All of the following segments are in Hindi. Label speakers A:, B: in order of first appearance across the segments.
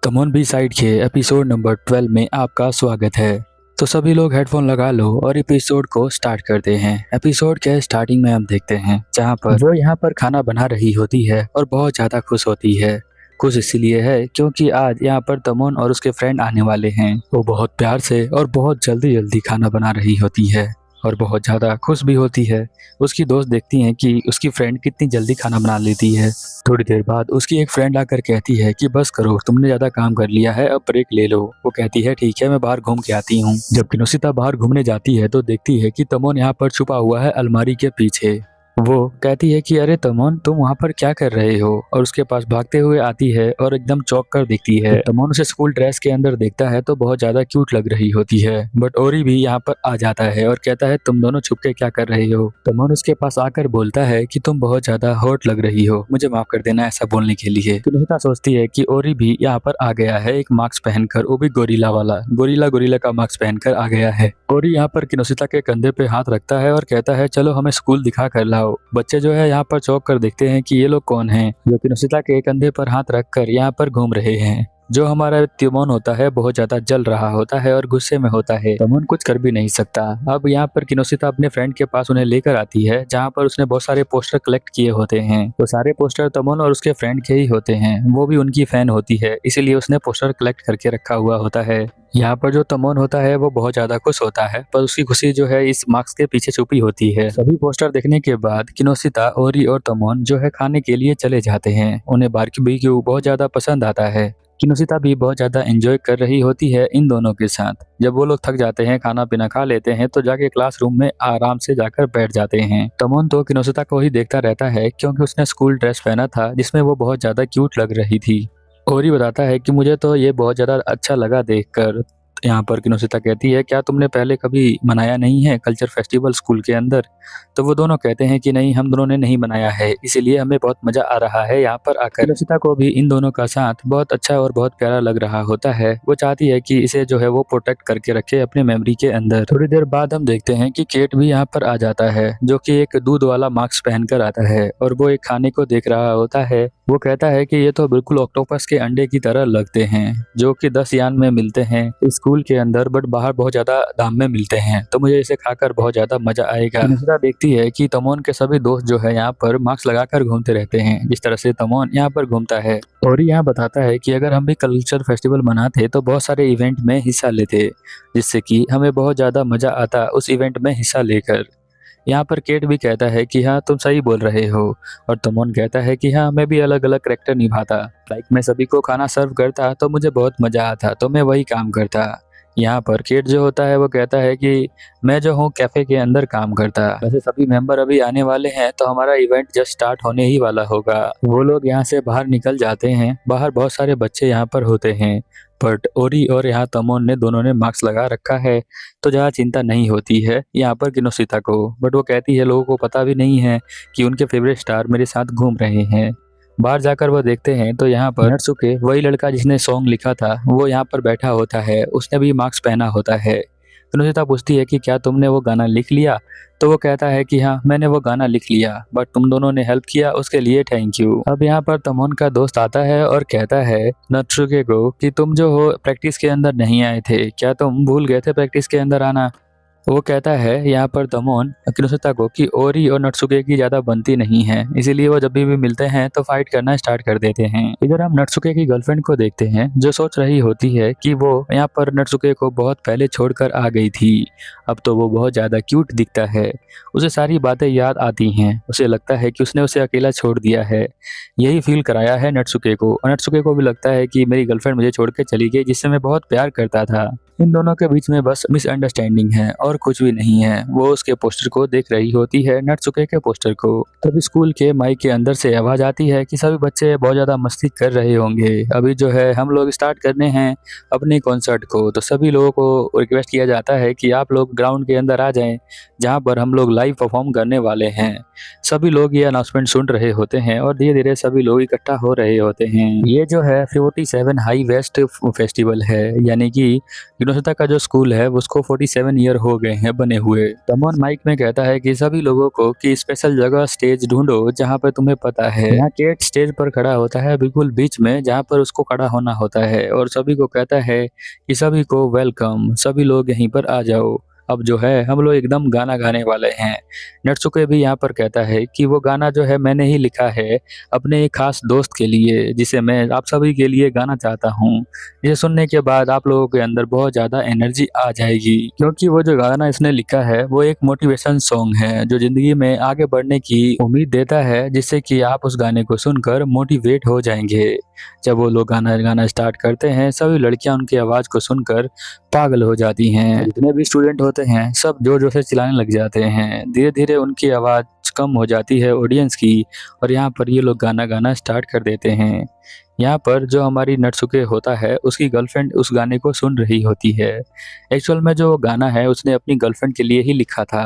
A: कमॉन बी साइड के एपिसोड नंबर 12 में आपका स्वागत है। तो सभी लोग हेडफोन लगा लो और एपिसोड को स्टार्ट करते हैं। एपिसोड के स्टार्टिंग में हम देखते हैं जहां पर वो यहाँ पर खाना बना रही होती है और बहुत ज़्यादा खुश होती है। खुश इसीलिए है क्योंकि आज यहाँ पर तमोन और उसके फ्रेंड आने वाले हैं। वो बहुत प्यार से और बहुत जल्दी जल्दी खाना बना रही होती है और बहुत ज़्यादा खुश भी होती है। उसकी दोस्त देखती हैं कि उसकी फ्रेंड कितनी जल्दी खाना बना लेती है। थोड़ी देर बाद उसकी एक फ्रेंड आकर कहती है कि बस करो, तुमने ज़्यादा काम कर लिया है, अब ब्रेक ले लो। वो कहती है ठीक है, मैं बाहर घूम के आती हूँ। जब किनोसिता बाहर घूमने जाती है तो देखती है कि तमोन यहाँ पर छुपा हुआ है अलमारी के पीछे। वो कहती है कि अरे तमोन, तुम वहाँ पर क्या कर रहे हो, और उसके पास भागते हुए आती है और एकदम चौंक कर देखती है। तमोन उसे स्कूल ड्रेस के अंदर देखता है तो बहुत ज्यादा क्यूट लग रही होती है। बट ओरी भी यहाँ पर आ जाता है और कहता है तुम दोनों छुप के क्या कर रहे हो। तमोन उसके पास आकर बोलता है कि तुम बहुत ज्यादा हॉट लग रही हो, मुझे माफ कर देना ऐसा बोलने के लिए। किनोसिता सोचती है कि ओरी भी यहाँ पर आ गया है एक मास्क पहनकर, वो भी गोरिल्ला वाला, गोरिल्ला का मास्क पहनकर आ गया है। ओरी यहाँ पर किनोसिता के कंधे पे हाथ रखता है और कहता है चलो हमें स्कूल दिखा कर लाओ। बच्चे जो है यहाँ पर चौंक कर देखते हैं कि ये लोग कौन हैं जो किनोसिता के कंधे पर हाथ रखकर यहाँ पर घूम रहे हैं। जो हमारा तिमोन होता है बहुत ज्यादा जल रहा होता है और गुस्से में होता है। तिमोन कुछ कर भी नहीं सकता। अब यहाँ पर किनोसिता अपने फ्रेंड के पास उन्हें लेकर आती है जहाँ पर उसने बहुत सारे पोस्टर कलेक्ट किए होते हैं। तो सारे पोस्टर तिमोन और उसके फ्रेंड के ही होते हैं। वो भी उनकी फैन होती है, इसीलिए उसने पोस्टर कलेक्ट करके रखा हुआ होता है। यहाँ पर जो तमोन होता है वो बहुत ज्यादा खुश होता है, पर उसकी खुशी जो है इस मार्क्स के पीछे छुपी होती है। सभी पोस्टर देखने के बाद किनोसिता, ओरी और तमोन जो है खाने के लिए चले जाते हैं। उन्हें बारबेक्यू बहुत ज्यादा पसंद आता है। किनोसिता भी बहुत ज्यादा एंजॉय कर रही होती है इन दोनों के साथ। जब वो लोग थक जाते हैं, खाना पीना खा लेते हैं, तो जाके क्लासरूम में आराम से जाकर बैठ जाते हैं। तमोन तो किनोसिता को ही देखता रहता है क्योंकि उसने स्कूल ड्रेस पहना था जिसमें वो बहुत ज्यादा क्यूट लग रही थी। ओरी बताता है कि मुझे तो ये बहुत ज्यादा अच्छा लगा देखकर। यहाँ पर किनोसिता कहती है क्या तुमने पहले कभी मनाया नहीं है कल्चर फेस्टिवल स्कूल के अंदर। तो वो दोनों कहते हैं कि नहीं, हम दोनों ने नहीं मनाया है, इसीलिए हमें बहुत मजा आ रहा है यहाँ पर आकर। किनोसिता को भी इन दोनों का साथ बहुत अच्छा और बहुत प्यारा लग रहा होता है। वो चाहती है कि इसे जो है वो प्रोटेक्ट करके रखे अपने मेमोरी के अंदर। थोड़ी देर बाद हम देखते हैं कि केट भी यहाँ पर आ जाता है जो कि एक दूध वाला मास्क पहनकर आता है और वो एक खाने को देख रहा होता है। वो कहता है कि ये तो बिल्कुल ऑक्टोपस के अंडे की तरह लगते हैं जो कि 10 यान में मिलते हैं स्कूल के अंदर, बट बाहर बहुत ज्यादा दाम में मिलते हैं, तो मुझे इसे खाकर बहुत ज्यादा मजा आएगा। किनोसिता देखती है कि तमोन के सभी दोस्त जो है यहाँ पर मास्क लगाकर घूमते रहते हैं जिस तरह से तमोन यहाँ पर घूमता है। और यहाँ बताता है कि अगर हम भी कल्चर फेस्टिवल मनाते तो बहुत सारे इवेंट में हिस्सा लेते, जिससे कि हमें बहुत ज्यादा मजा आता उस इवेंट में हिस्सा लेकर। यहाँ पर केट भी कहता है कि हाँ तुम सही बोल रहे हो, और तमोन कहता है कि हाँ मैं भी अलग अलग कैरेक्टर निभाता, लाइक मैं सभी को खाना सर्व करता तो मुझे बहुत मजा आता, तो मैं वही काम करता। यहाँ पर केट जो होता है वो कहता है कि मैं जो हूँ कैफे के अंदर काम करता। वैसे सभी मेंबर अभी आने वाले हैं तो हमारा इवेंट जस्ट स्टार्ट होने ही वाला होगा। वो लोग यहाँ से बाहर निकल जाते हैं। बाहर बहुत सारे बच्चे यहाँ पर होते हैं, बट ओरी और यहाँ तमोन ने दोनों ने मास्क लगा रखा है तो ज़्यादा चिंता नहीं होती है यहाँ पर किनोसिता को। बट वो कहती है लोगों को पता भी नहीं है कि उनके फेवरेट स्टार मेरे साथ घूम रहे हैं। बाहर जाकर वो देखते हैं तो यहाँ पर नत्सुके, वही लड़का जिसने सॉन्ग लिखा था, वो यहाँ पर बैठा होता है। उसने भी मास्क पहना होता है। किनोसिता पूछती है कि क्या तुमने वो गाना लिख लिया। तो वो कहता है कि हाँ मैंने वो गाना लिख लिया, बट तुम दोनों ने हेल्प किया उसके लिए थैंक यू। अब यहाँ पर तमोन का दोस्त आता है और कहता है नत्सुके को कि तुम जो हो प्रैक्टिस के अंदर नहीं आए थे, क्या तुम भूल गए थे प्रैक्टिस के अंदर आना। वो कहता है यहाँ पर तमोन किनोसिता को कि ओरी और नत्सुके की ज्यादा बनती नहीं है, इसीलिए वो जब भी मिलते हैं तो फाइट करना स्टार्ट कर देते हैं। इधर हम नत्सुके की गर्लफ्रेंड को देखते हैं जो सोच रही होती है कि वो यहाँ पर नत्सुके को बहुत पहले छोड़कर आ गई थी। अब तो वो बहुत ज्यादा क्यूट दिखता है। उसे सारी बातें याद आती हैं। उसे लगता है कि उसने उसे अकेला छोड़ दिया है। यही फील कराया है नत्सुके को, और नत्सुके को भी लगता है कि मेरी गर्लफ्रेंड मुझे छोड़ के चली गई जिससे मैं बहुत प्यार करता था। इन दोनों के बीच में बस मिसअंडरस्टैंडिंग है और कुछ भी नहीं है। वो उसके पोस्टर को देख रही होती है, नत्सुके के पोस्टर को। तभी स्कूल के माइक के अंदर से आवाज आती है कि सभी बच्चे बहुत ज्यादा मस्ती कर रहे होंगे, अभी जो है हम लोग स्टार्ट करने हैं अपने कॉन्सर्ट को। तो सभी लोगों को रिक्वेस्ट किया जाता है कि आप लोग ग्राउंड के अंदर आ जाएं जहां पर हम लोग लाइव परफॉर्म करने वाले हैं। सभी लोग ये अनाउंसमेंट सुन रहे होते हैं और धीरे धीरे सभी लोग इकट्ठा हो रहे होते हैं। ये जो है 47 हाई वेस्ट फेस्टिवल है, यानी कि किनोसिता का जो स्कूल है उसको 47 ईयर हो गए हैं बने हुए। तमोन माइक में कहता है कि सभी लोगों को कि स्पेशल जगह स्टेज ढूंढो जहाँ पर तुम्हें पता है। यहाँ केट स्टेज पर खड़ा होता है बिल्कुल बीच में जहाँ पर उसको खड़ा होना होता है और सभी को कहता है कि सभी को वेलकम, सभी लोग यहीं पर आ जाओ। अब जो है हम लोग एकदम गाना गाने वाले हैं। नटसुके भी यहाँ पर कहता है कि वो गाना जो है मैंने ही लिखा है अपने एक खास दोस्त के लिए, जिसे मैं आप सभी के लिए गाना चाहता हूँ। इसे सुनने के बाद आप लोगों के अंदर बहुत ज़्यादा एनर्जी आ जाएगी, क्योंकि वो जो गाना इसने लिखा है वो एक मोटिवेशन सॉन्ग है जो ज़िंदगी में आगे बढ़ने की उम्मीद देता है, जिससे कि आप उस गाने को सुनकर मोटिवेट हो जाएंगे। जब वो लोग गाना गाना स्टार्ट करते हैं सभी लड़कियां उनकी आवाज़ को सुनकर पागल हो जाती हैं। जितने भी स्टूडेंट होते हैं सब जोर जोर से चिल्लाने लग जाते हैं। धीरे धीरे उनकी आवाज़ कम हो जाती है ऑडियंस की, और यहाँ पर ये लोग गाना गाना स्टार्ट कर देते हैं। यहाँ पर जो हमारी नटसुके होता है उसकी गर्लफ्रेंड उस गाने को सुन रही होती है। एक्चुअल में जो गाना है उसने अपनी गर्लफ्रेंड के लिए ही लिखा था,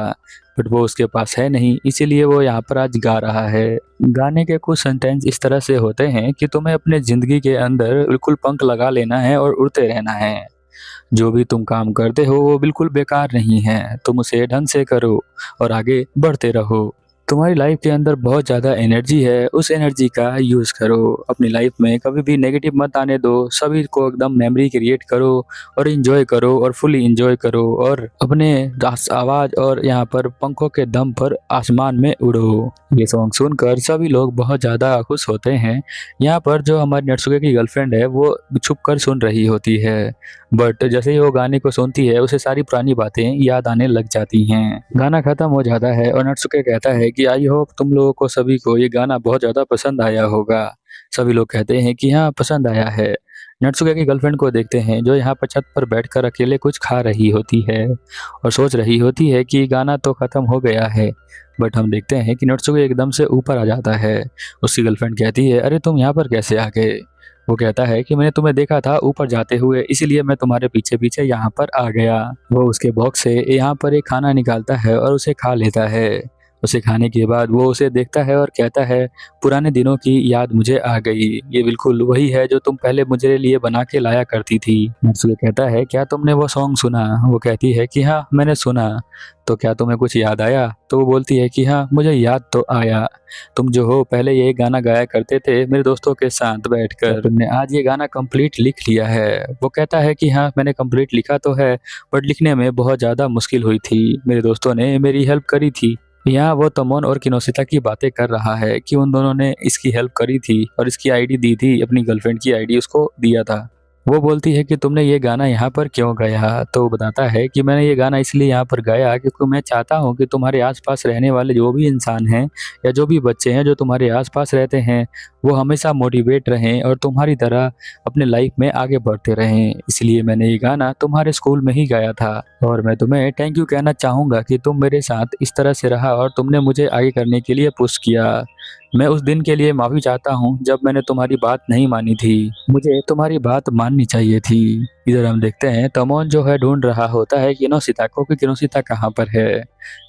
A: बट वो उसके पास है नहीं, इसीलिए वो यहाँ पर आज गा रहा है। गाने के कुछ सेंटेंस इस तरह से होते हैं कि तुम्हें अपने ज़िंदगी के अंदर बिल्कुल पंख लगा लेना है और उड़ते रहना है। जो भी तुम काम करते हो वो बिल्कुल बेकार नहीं है, तुम उसे ढंग से करो और आगे बढ़ते रहो। तुम्हारी लाइफ के अंदर बहुत ज़्यादा एनर्जी है, उस एनर्जी का यूज़ करो। अपनी लाइफ में कभी भी नेगेटिव मत आने दो, सभी को एकदम मेमोरी क्रिएट करो और इंजॉय करो और फुली इंजॉय करो और अपने आवाज़ और यहाँ पर पंखों के दम पर आसमान में उड़ो। ये सॉन्ग सुनकर सभी लोग बहुत ज़्यादा खुश होते हैं। यहाँ पर जो हमारी नटसुके की गर्लफ्रेंड है वो छुप कर सुन रही होती है, बट जैसे ही वो गाने को सुनती है उसे सारी पुरानी बातें याद आने लग जाती हैं। गाना खत्म हो जाता है और नटसुके कहता है कि आई होप तुम लोगों को सभी को ये गाना बहुत ज़्यादा पसंद आया होगा। सभी लोग कहते हैं कि हाँ पसंद आया है। नटसुके की गर्लफ्रेंड को देखते हैं जो यहाँ पर छत पर बैठकर अकेले कुछ खा रही होती है और सोच रही होती है कि गाना तो ख़त्म हो गया है, बट हम देखते हैं कि नटसुके एकदम से ऊपर आ जाता है। उसकी गर्लफ्रेंड कहती है अरे तुम यहाँ पर कैसे आ गए? वो कहता है कि मैंने तुम्हें देखा था ऊपर जाते हुए, इसीलिए मैं तुम्हारे पीछे पीछे यहाँ पर आ गया। वो उसके बॉक्स से यहाँ पर एक खाना निकालता है और उसे खा लेता है। उसे खाने के बाद वो उसे देखता है और कहता है पुराने दिनों की याद मुझे आ गई, ये बिल्कुल वही है जो तुम पहले मुझे लिए बना के लाया करती थी। नटसुके कहता है क्या तुमने वो सॉन्ग सुना? वो कहती है कि हाँ मैंने सुना। तो क्या तुम्हें कुछ याद आया? तो वो बोलती है कि हाँ मुझे याद तो आया, तुम जो हो पहले ये गाना गाया करते थे मेरे दोस्तों के साथ बैठकर, तुमने आज ये गाना कंप्लीट लिख लिया है। वो कहता है कि हाँ मैंने कंप्लीट लिखा तो है, बट लिखने में बहुत ज़्यादा मुश्किल हुई थी, मेरे दोस्तों ने मेरी हेल्प करी थी। यहाँ वो तमोन और किनोसिता की बातें कर रहा है कि उन दोनों ने इसकी हेल्प करी थी और इसकी आईडी दी थी, अपनी गर्लफ्रेंड की आईडी उसको दिया था। वो बोलती है कि तुमने ये गाना यहाँ पर क्यों गाया? तो वो बताता है कि मैंने ये गाना इसलिए यहाँ पर गाया क्योंकि मैं चाहता हूँ कि तुम्हारे आसपास रहने वाले जो भी इंसान हैं या जो भी बच्चे हैं जो तुम्हारे आसपास रहते हैं वो हमेशा मोटिवेट रहें और तुम्हारी तरह अपने लाइफ में आगे बढ़ते रहें। इसलिए मैंने ये गाना तुम्हारे स्कूल में ही गाया था और मैं तुम्हें थैंक यू कहना चाहूँगा कि तुम मेरे साथ इस तरह से रहा और तुमने मुझे आगे करने के लिए पुश किया। मैं उस दिन के लिए माफ़ी चाहता हूँ जब मैंने तुम्हारी बात नहीं मानी थी, मुझे तुम्हारी बात माननी चाहिए थी। इधर हम देखते हैं तमोन जो है ढूंढ रहा होता है किनोसिता को कि किनोसिता कहाँ पर है।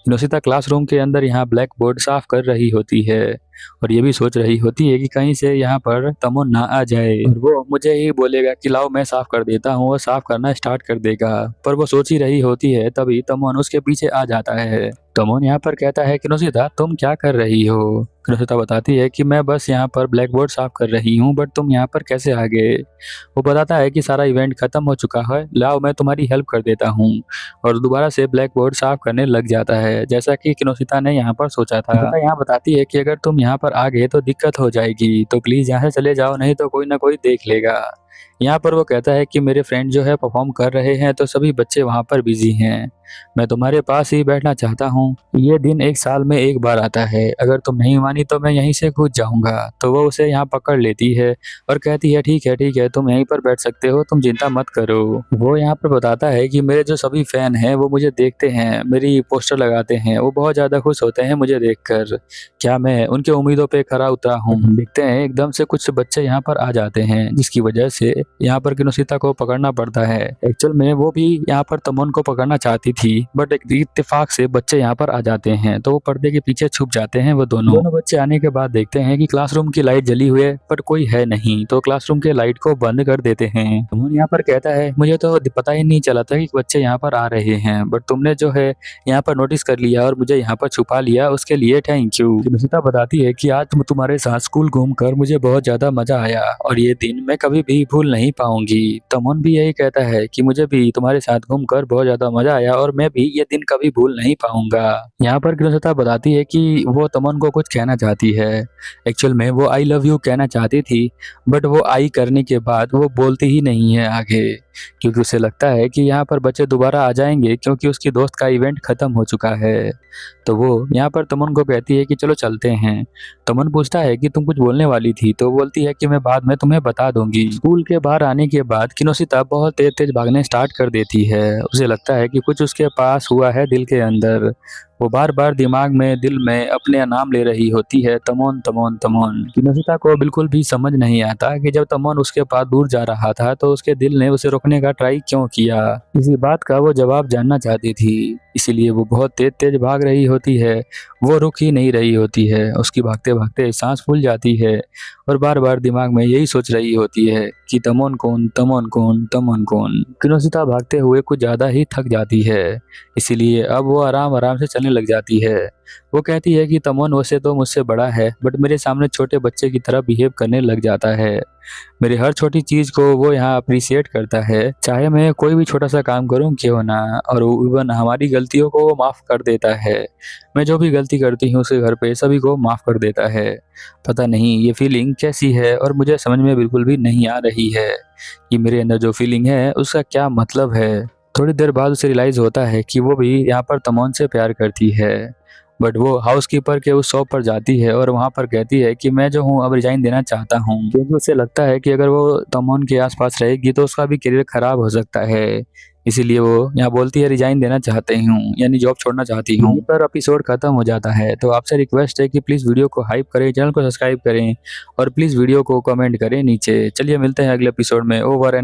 A: किनोसिता क्लासरूम के अंदर यहाँ ब्लैक बोर्ड साफ कर रही होती है और ये भी सोच रही होती है कि कहीं से यहाँ पर तमोन ना आ जाए और वो मुझे ही बोलेगा कि लाओ मैं साफ कर देता हूँ और साफ करना स्टार्ट कर देगा। पर वो सोच ही रही होती है तभी तमोन उसके पीछे आ जाता है। तमोन यहाँ पर कहता है किनोसिता तुम क्या कर रही हो? किनोसिता बताती है कि मैं बस यहाँ पर ब्लैक बोर्ड साफ कर रही हूँ, बट तुम यहाँ पर कैसे आ गए? वो बताता है कि सारा इवेंट खत्म हो चुका है, लाओ मैं तुम्हारी हेल्प कर देता हूँ और दोबारा से ब्लैक बोर्ड साफ करने लग जाता है जैसा कि किनोसिता ने यहाँ पर सोचा था। यहाँ बताती है कि अगर तुम यहाँ पर आ गए तो दिक्कत हो जाएगी, तो प्लीज यहाँ से चले जाओ नहीं तो कोई ना कोई देख लेगा। यहाँ पर वो कहता है कि मेरे फ्रेंड जो है परफॉर्म कर रहे हैं तो सभी बच्चे वहाँ पर बिजी हैं, मैं तुम्हारे पास ही बैठना चाहता हूँ। ये दिन एक साल में एक बार आता है, अगर तुम नहीं मानी तो मैं यहीं से कूद जाऊंगा। तो वो उसे यहाँ पकड़ लेती है और कहती है ठीक है तुम यहीं पर बैठ सकते हो, तुम चिंता मत करो। वो यहाँ पर बताता है कि मेरे जो सभी फैन हैं वो मुझे देखते हैं, मेरी पोस्टर लगाते हैं, वो बहुत ज़्यादा खुश होते हैं मुझे देखकर। क्या मैं उनके उम्मीदों पे खरा उतरा हूँ? देखते हैं एकदम से कुछ बच्चे यहाँ पर आ जाते हैं जिसकी वजह से यहाँ पर किनोसिता को पकड़ना पड़ता है। एक्चुअल में वो भी यहाँ पर तमोन को पकड़ना चाहती थी, बट एक इत्तेफाक से बच्चे यहाँ पर आ जाते हैं तो वो पर्दे के पीछे छुप जाते हैं। वो दोनों बच्चे आने के बाद देखते हैं कि क्लासरूम की लाइट जली हुई है पर कोई है नहीं, तो क्लासरूम के लाइट को बंद कर देते हैं। तमोन यहाँ पर कहता है मुझे तो पता ही नहीं चला था कि बच्चे यहाँ पर आ रहे हैं, बट तुमने जो है यहाँ पर नोटिस कर लिया और मुझे यहाँ पर छुपा लिया, उसके लिए थैंक यू। किनुसिता बताती है कि आज तुम्हारे साथ स्कूल घूमकर मुझे बहुत ज्यादा मजा आया और ये दिन मैं कभी भी भूल नहीं पाऊंगी। तमोन भी यही कहता है कि मुझे भी तुम्हारे साथ घूमकर बहुत ज्यादा मजा आया और मैं भी ये दिन कभी भूल नहीं पाऊंगा। यहाँ पर किनुसिता बताती है कि वो तमोन को कुछ कहना चाहती है। एक्चुअल में वो आई लव यू कहना चाहती थी, बट वो आई करने के बाद वो बोलती ही नहीं है आगे, क्योंकि उसे लगता है कि यहाँ पर बच्चे दोबारा आ जाएंगे क्योंकि उसकी दोस्त का इवेंट खत्म हो चुका है। तो वो यहाँ पर तमन को कहती है कि चलो चलते हैं। तमन पूछता है कि तुम कुछ बोलने वाली थी, तो बोलती है कि मैं बाद में तुम्हें बता दूंगी। स्कूल के बाहर आने के बाद किनोसिता बहुत तेज तेज भागने स्टार्ट कर देती है। उसे लगता है कि कुछ उसके पास हुआ है दिल के अंदर। वो बार बार दिमाग में दिल में अपने नाम ले रही होती है, तमोन तमोन तमोन। किनोसिता को बिल्कुल भी समझ नहीं आता कि जब तमोन उसके पास दूर जा रहा था तो उसके दिल ने उसे रोकने का ट्राई क्यों किया। इसी बात का वो जवाब जानना चाहती थी, इसीलिए वो बहुत तेज तेज भाग रही होती है। वो रुक ही नहीं रही होती है, उसकी भागते भागते सांस फूल जाती है और बार बार दिमाग में यही सोच रही होती है कि तमोन कौन तमोन कौन तमोन कौन। किनोसिता भागते हुए कुछ ज्यादा ही थक जाती है, इसीलिए अब वो आराम आराम से चलने लग जाती है। वो कहती है कि तमोन वैसे तो मुझसे बड़ा है, बट मेरे सामने छोटे बच्चे की तरह बिहेव करने लग जाता है। मेरी हर छोटी चीज को वो यहाँ अप्रिशिएट करता है, चाहे मैं कोई भी छोटा सा काम करूँ क्यों ना, और इवन हमारी गलतियों को वो माफ कर देता है। मैं जो भी गलती करती हूँ उसके घर पे सभी को माफ कर देता है। पता नहीं ये फीलिंग कैसी है और मुझे समझ में बिल्कुल भी नहीं आ रही है कि मेरे अंदर जो फीलिंग है उसका क्या मतलब है। थोड़ी देर बाद उसे रियलाइज होता है कि वो भी यहाँ पर तमोन से प्यार करती है, बट वो हाउसकीपर के उस शॉप पर जाती है और वहाँ पर कहती है कि मैं जो हूँ अब रिजाइन देना चाहता हूँ, क्योंकि उसे लगता है कि अगर वो तमोन के आसपास रहेगी तो उसका भी करियर खराब हो सकता है। इसीलिए वो यहाँ बोलती है रिजाइन देना चाहते हूँ, यानी जॉब छोड़ना चाहती हूँ। यहीं पर एपिसोड खत्म हो जाता है। तो आपसे रिक्वेस्ट है कि प्लीज़ वीडियो को हाइप करें, चैनल को सब्सक्राइब करें और प्लीज़ वीडियो को कमेंट करें नीचे। चलिए मिलते हैं अगले एपिसोड में। Over and